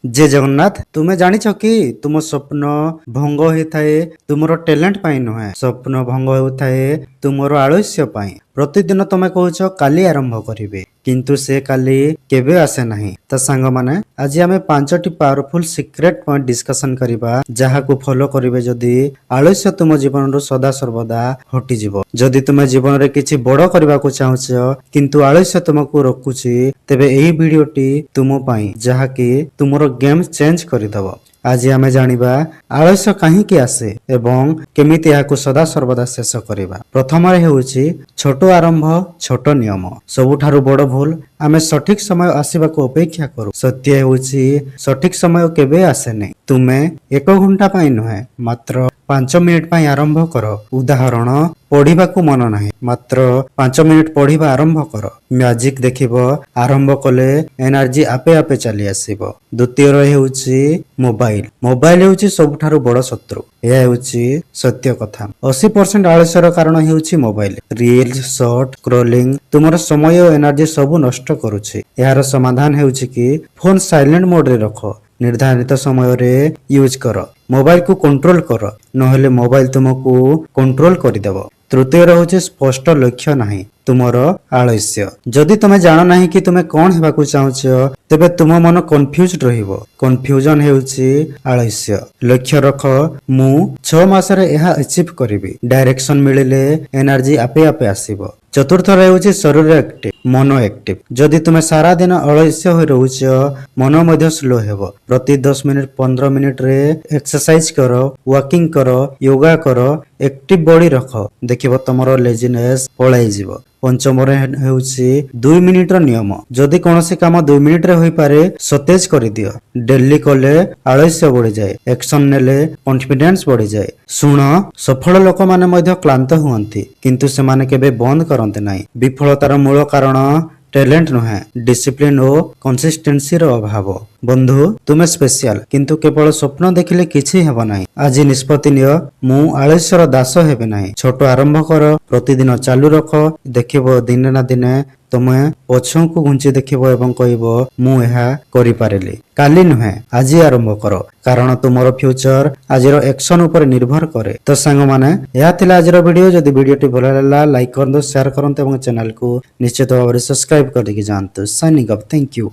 जय जगन्नाथ। तुम्हें जानिछ कि तुम स्वप्न भंग होइथाए तुमरो टैलेंट पाई नुहे, स्वप्न भंग होइथाए तुमरो आलस्य पाई। प्रतिदिन तुम कहूछ काली आरंभ करिवे, किंतु से काली केबे आसे नहीं। तो सांग माने आज आमे 5टी पावरफुल सीक्रेट पॉइंट डिस्कशन करिबा, जहा को फॉलो करिवे जदी आलस्य तुम जीवन रो सदा सर्वदा हटि जिवो। जदी तुम जीवन रे किछि बड़ करबा को चाहुछ किंतु आलस्य तुमको रोकुछि, तेबे एही वीडियोटी तुम पाई, जहा कि तुमरो गेम चेंज करदब। आज आमे जानिबा आलस्य काहीकि आसे एवं केमिति याकु सदा सर्वदा शेष करिबा। प्रथम हेउछि छोट आरंभ छोट नियम। सबुठारु बड़ भूल आमे सठिक समय आसीबाको अपेक्षा करू। सत्य हेउछि सठिक समय केबे आसे नै। तुमे 1 घंटा पाई नुहे, मात्र 5 मिनिट पाई आरंभ कर। उदाहरण पढ़िबाकू मन नाही, मात्र 5 मिनिट पढ़िबा आरंभ कर। मैजिक देखिबो, आरंभ कले एनर्जी आपे आपे चली आसीबो। द्वितीय हेउछि मोबाइल। मोबाइल हेउछि सबुठारु बड़ शत्रु। यह हेउछि सत्य कथा। 80% आलस्यर कारण हेउछि मोबाइल। रील्स, शॉर्ट, स्क्रॉलिंग तुमर समय और एनर्जी सब नष्ट करूछि। यार समाधान हेउछि कि फोन साइलेंट मोड रे रखो, निर्धारित समय रे यूज कर, मोबाइल को कंट्रोल कर, नहेले मोबाइल तुमको कंट्रोल करदेव। तृतीय रहउछि स्पष्ट लक्ष्य नाही तुमर आलस्य। जदि तुमे जान नाही कि तुमे कोन हेबाकू चाहुछ, तेबे तुम मन कन्फ्यूज्ड रहिबो। कन्फ्यूजन हेउछि आलस्य। लक्ष्य रख, मु 6 मास रे एहा अचीव करिवि। डायरेक्शन मिलिले एनर्जी आपे आपे आसीबो। चतुर्थ रहउछि शरीर एक्टिव, मन एक्टिव। जदि तुमे सारा दिन आलस्य होई रहउछ, मन मध्ये स्लो हेबो। प्रति 10 मिनिट 15 मिनिट रे एक्सरसाइज करो, वॉकिंग करो, योगा करो, एक्टिव बॉडी रख, देखिबो तमरो लेजीनेस पळाई जिवो। पंचम हेउछि 2 मिनिट रो नियम। जदि कोनोसी काम 2 मिनिट रे होई पारे, सतेज करि दियो। डेली कले आलस्य बढ़ी जाए, एक्शन नेले कॉन्फिडेंस बढ़ी जाए। सुन, सफल लोक माने मध्ये क्लांत हुअंती, किंतु से माने केबे बंद करंते नाही। विफलतार मूल कारण टैलेंट नुहे, डिसिप्लिन और कंसिस्टेंसी रो अभाव। बंधु, तुमे स्पेशल, किंतु केवल स्वप्न देखिले किछि हेबो नाही। आज निष्पत्ति नियो, मु आलस्यर दास हेबे नाही। छोट आरंभ कर, प्रतिदिन चालू रख, देखिबो दिने ना दिने तुमे पछको घुंची देखिबो एवं कहबो मु एहा करि पारेली। काली नुहे, आज आरंभ करो, कारण तुमरो फ्यूचर आजिरो एक्शन ऊपर निर्भर करे। तो सांग माने या थिला आजिरो वीडियो। जदि वीडियोटी भल लागला लाइक करंतो, शेयर करंतो एवं चैनल को निश्चित भाव सब्सक्राइब करके जानतो। Signing up, thank you.